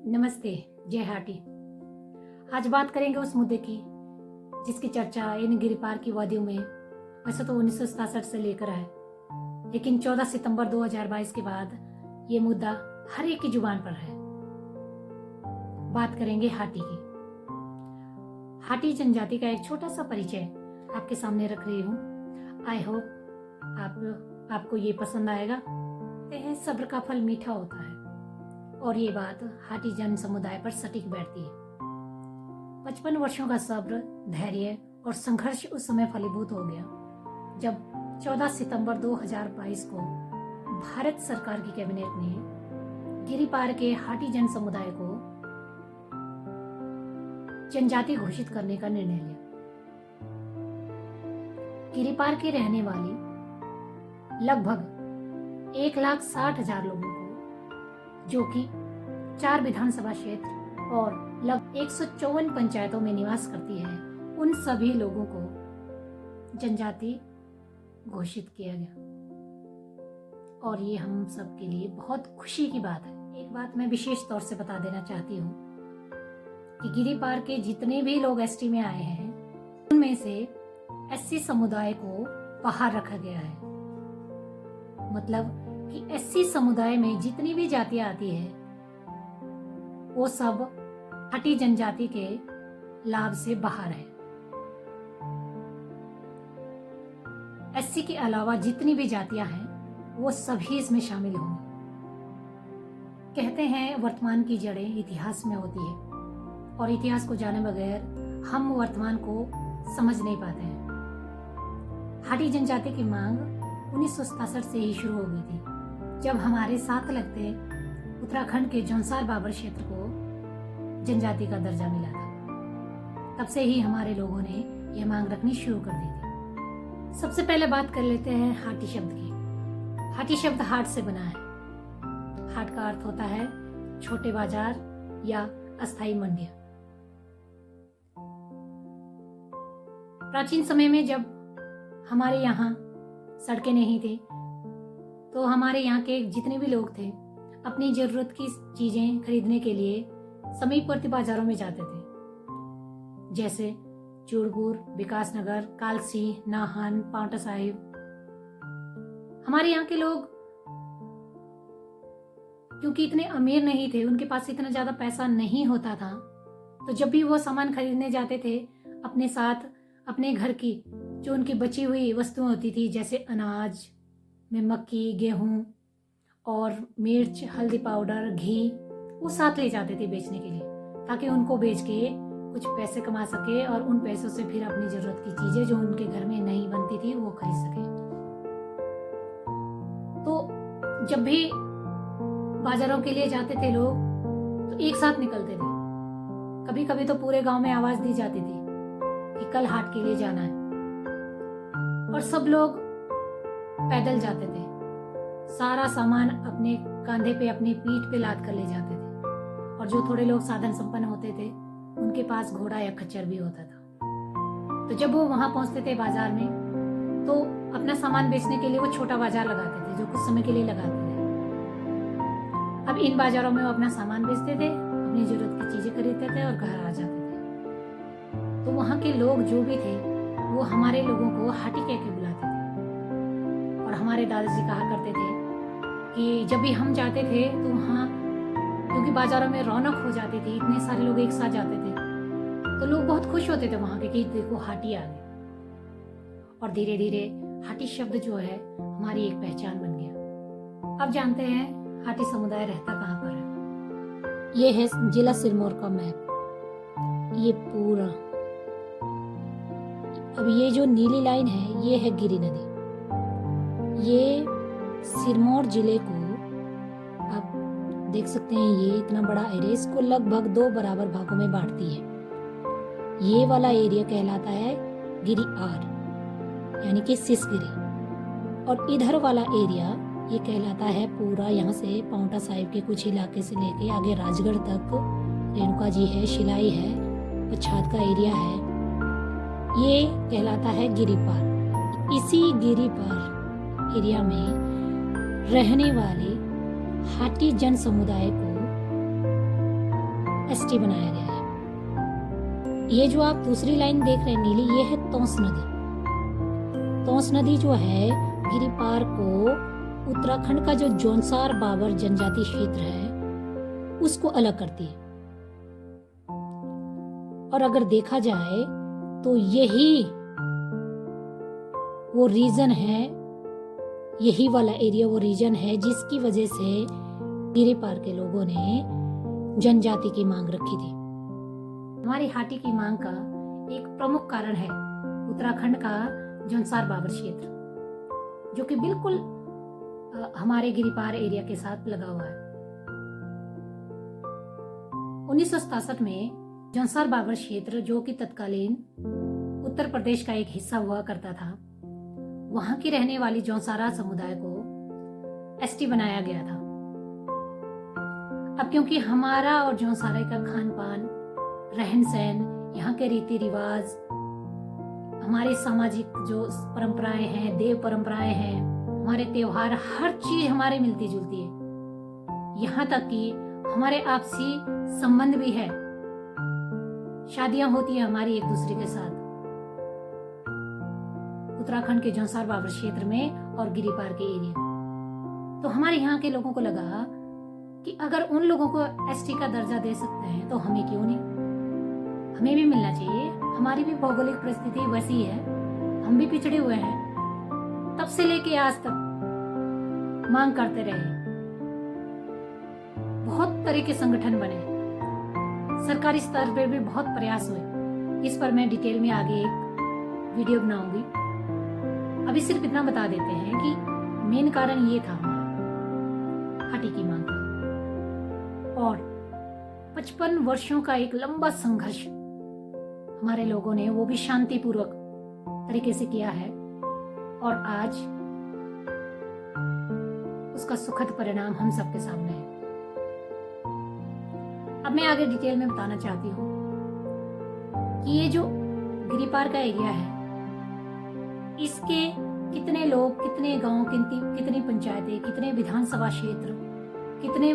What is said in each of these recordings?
नमस्ते। जय हाटी। आज बात करेंगे उस मुद्दे की जिसकी चर्चा इन गिरिपार की वादियों में वैसे तो 1967 से लेकर है, लेकिन 14 सितंबर 2022 के बाद ये मुद्दा हर एक की जुबान पर है। बात करेंगे हाटी की। हाटी जनजाति का एक छोटा सा परिचय आपके सामने रख रही हूँ। आई होप आपको ये पसंद आएगा। कहते हैं सब्र का फल मीठा होता है, और ये बात हाटी जन समुदाय पर सटीक बैठती है। 55 वर्षों का सब्र, धैर्य और संघर्ष उस समय फलीभूत हो गया जब 14 सितंबर 2022 को भारत सरकार की कैबिनेट ने गिरिपार के हाटी जन समुदाय को जनजाति घोषित करने का निर्णय लिया। गिरिपार के रहने वाली लगभग 1,60,000 लोगों को, जो कि 4 विधानसभा क्षेत्र और लगभग 154 पंचायतों में निवास करती है, उन सभी लोगों को जनजाति घोषित किया गया। और ये हम सब के लिए बहुत खुशी की बात है। एक बात मैं विशेष तौर से बता देना चाहती हूँ कि गिरिपार के जितने भी लोग एसटी में आए हैं, उनमें से एससी समुदाय को बाहर रखा गया है। मतलब कि एससी समुदाय में जितनी भी जातियां आती है वो सब हाटी जनजाति के लाभ से बाहर है। एससी के अलावा जितनी भी जातियां हैं वो सभी इसमें शामिल होंगी। कहते हैं वर्तमान की जड़ें इतिहास में होती है, और इतिहास को जाने बगैर हम वर्तमान को समझ नहीं पाते हैं। हाटी जनजाति की मांग 1967 से ही शुरू हो गई थी, जब हमारे साथ लगते उत्तराखंड के जौनसार बाबर क्षेत्र को जनजाति का दर्जा मिला था। तब से ही हमारे लोगों ने यह मांग रखनी शुरू कर दी थी। सबसे पहले बात कर लेते हैं हाटी शब्द की। हाटी शब्द हाट से बना है। हाट का अर्थ होता है छोटे बाजार या अस्थायी मंडियां। प्राचीन समय में जब हमारे यहाँ सड़कें नहीं थी, तो हमारे यहाँ के जितने भी लोग थे अपनी जरूरत की चीजें खरीदने के लिए समीपवर्ती बाजारों में जाते थे, जैसे चूड़पुर, विकासनगर, कालसी, नाहन, पांवटा साहिब। हमारे यहाँ के लोग क्योंकि इतने अमीर नहीं थे, उनके पास इतना ज्यादा पैसा नहीं होता था, तो जब भी वो सामान खरीदने जाते थे, अपने साथ अपने घर की जो उनकी बची हुई वस्तुएं होती थी, जैसे अनाज में मक्की, गेहूं और मिर्च, हल्दी पाउडर, घी, वो साथ ले जाते थे बेचने के लिए, ताकि उनको बेच के कुछ पैसे कमा सके और उन पैसों से फिर अपनी जरूरत की चीजें जो उनके घर में नहीं बनती थी वो खरीद सके। तो जब भी बाजारों के लिए जाते थे लोग, तो एक साथ निकलते थे। कभी कभी तो पूरे गांव में आवाज दी जाती थी कि कल हाट के लिए जाना है, और सब लोग पैदल जाते थे। सारा सामान अपने कंधे पे, अपनी पीठ पे लाद कर ले जाते थे, और जो थोड़े लोग साधन संपन्न होते थे उनके पास घोड़ा या खच्चर भी होता था। तो जब वो वहां पहुंचते थे बाजार में, तो अपना सामान बेचने के लिए वो छोटा बाजार लगाते थे, जो कुछ समय के लिए लगाते थे। अब इन बाजारों में वो अपना सामान बेचते थे, अपनी जरूरत की चीजें खरीदते थे और घर आ जाते थे। तो वहां के लोग जो भी थे वो हमारे लोगों को हाटी कह के बुलाते थे। और हमारे दादाजी कहा करते थे कि जब भी हम जाते थे तो वहाँ, क्योंकि बाजारों में रौनक हो जाती थी, इतने सारे लोग एक साथ जाते थे, तो लोग बहुत खुश होते थे वहाँ के कि देखो हाटी आ गए। और धीरे धीरे हाटी शब्द जो है हमारी एक पहचान बन गया। अब जानते हैं हाटी समुदाय रहता कहाँ पर है। ये है जिला सिरमौर का मैप, ये पूरा। अब ये जो नीली लाइन है ये है गिरी नदी। ये सिरमौर जिले को, आप देख सकते हैं, ये इतना बड़ा एरिया, इसको लगभग 2 बराबर भागों में बांटती है। ये वाला एरिया कहलाता है गिरी आर, यानी कि सिसगिरी, और इधर वाला एरिया ये कहलाता है पूरा, यहाँ से पांवटा साहिब के कुछ इलाके से लेके आगे राजगढ़ तक रेणुका जी है, शिलाई है, पछात का एरिया है, ये कहलाता है गिरिपार। इसी गिरिपार एरिया में रहने वाले हाटी जन समुदाय को एसटी बनाया गया है। ये जो आप दूसरी लाइन देख रहे हैं नीली, ये है तोंस नदी। तोंस नदी जो है गिरिपार को उत्तराखंड का जो जौनसार बाबर जनजाति क्षेत्र है उसको अलग करती है। और अगर देखा जाए तो यही वो रीजन है, यही वाला एरिया वो रीजन है जिसकी वजह से गिरिपार के लोगों ने जनजाति की मांग रखी थी। हमारी हाटी की मांग का एक प्रमुख कारण है उत्तराखंड का जौनसार बाबर क्षेत्र, जो कि बिल्कुल हमारे गिरिपार एरिया के साथ लगा हुआ है। 1967 में जौनसार बाबर क्षेत्र, जो कि तत्कालीन उत्तर प्रदेश का एक हिस्सा हुआ करता था, वहां की रहने वाली जौनसारा समुदाय को एसटी बनाया गया था। अब क्योंकि हमारा और जौनसारा का खान पान, रहन सहन, यहाँ के रीति रिवाज, हमारे सामाजिक जो परंपराएं हैं, देव परंपराएं हैं, हमारे त्योहार, हर चीज हमारे मिलती जुलती है। यहाँ तक कि हमारे आपसी संबंध भी है, शादियां होती है हमारी एक दूसरे के साथ, उत्तराखंड के जौनसार बाबर क्षेत्र में और गिरिपार के एरिया में। तो हमारे यहाँ के लोगों को लगा कि अगर उन लोगों को एसटी का दर्जा दे सकते हैं तो हमें क्यों नहीं, हमें भी मिलना चाहिए। हमारी भी भौगोलिक परिस्थिति वैसी है, हम भी पिछड़े हुए हैं, तब से लेके आज तक मांग करते रहे। बहुत तरह के संगठन बने, सरकारी स्तर पे भी बहुत प्रयास हुए। इस पर मैं डिटेल में आगे एक वीडियो बनाऊंगी। अभी सिर्फ इतना बता देते हैं कि मेन कारण ये था हमारा हाटी की मांग का, और 55 वर्षों का एक लंबा संघर्ष हमारे लोगों ने, वो भी शांतिपूर्वक तरीके से किया है, और आज उसका सुखद परिणाम हम सबके सामने है। अब मैं आगे डिटेल में बताना चाहती हूँ कि ये जो गिरिपार का एरिया है, इसके कितने लोग, कितने गांव, कितनी पंचायतें, कितने विधानसभा क्षेत्र, कितने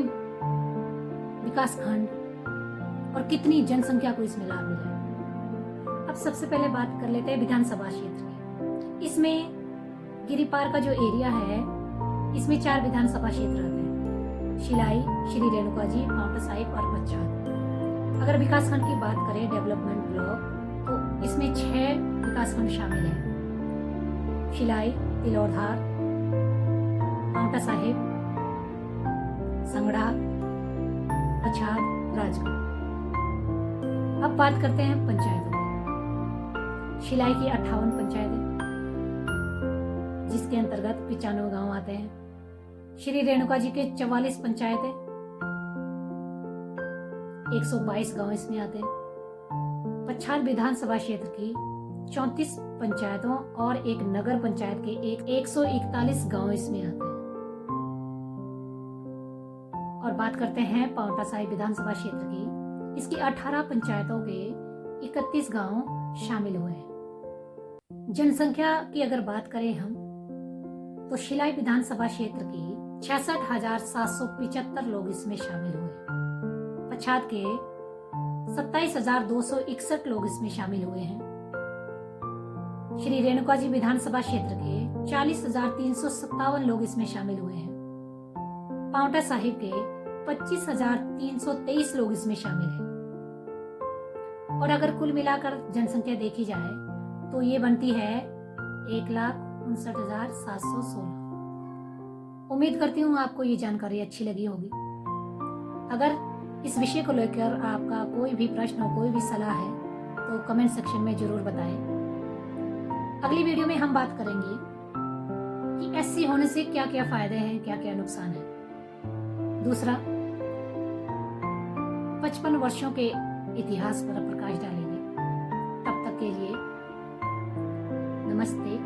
विकास खंड और कितनी जनसंख्या को इसमें लाभ मिला है। अब सबसे पहले बात कर लेते हैं विधानसभा क्षेत्र की। इसमें गिरिपार का जो एरिया है, इसमें 4 विधानसभा क्षेत्र आते हैं: शिलाई, श्री रेणुका जी, पांवटा साहिब और पच्छाद। अगर विकासखंड की बात करें, डेवलपमेंट ब्लॉक, तो इसमें 6 विकासखंड शामिल हैं: शिलाई, तिलौधार, पांवटा साहिब, संगड़ा, पच्छाद, राजगढ़। अब बात करते हैं पंचायतों। शिलाई की 58 पंचायतें, जिसके अंतर्गत 95 गांव आते हैं। श्री रेणुका जी के 44 पंचायतें, 122 गांव इसमें आते हैं। पच्छाद विधानसभा क्षेत्र की 34 पंचायतों और एक नगर पंचायत के 141 गांव इसमें आते हैं। और बात करते हैं पांवटा साहिब विधानसभा क्षेत्र की, इसकी 18 पंचायतों के 31 गांव शामिल हुए हैं। जनसंख्या की अगर बात करें हम, तो शिलाई विधानसभा क्षेत्र की 66,775 लोग इसमें शामिल हुए। पच्छाद के 27,261 लोग इसमें शामिल हुए हैं। श्री रेणुका जी विधानसभा क्षेत्र के 40,357 लोग इसमें शामिल हुए हैं। पांवटा साहिब के 25,323 लोग इसमें शामिल हैं। और अगर कुल मिलाकर जनसंख्या देखी जाए तो ये बनती है 1,59,716। उम्मीद करती हूँ आपको ये जानकारी अच्छी लगी होगी। अगर इस विषय को लेकर आपका कोई भी प्रश्न हो, कोई भी सलाह है, तो कमेंट सेक्शन में जरूर बताएं। अगली वीडियो में हम बात करेंगे कि एससी होने से क्या क्या फायदे हैं, क्या क्या नुकसान है। दूसरा, 55 वर्षों के इतिहास पर प्रकाश डालेंगे। तब तक के लिए नमस्ते।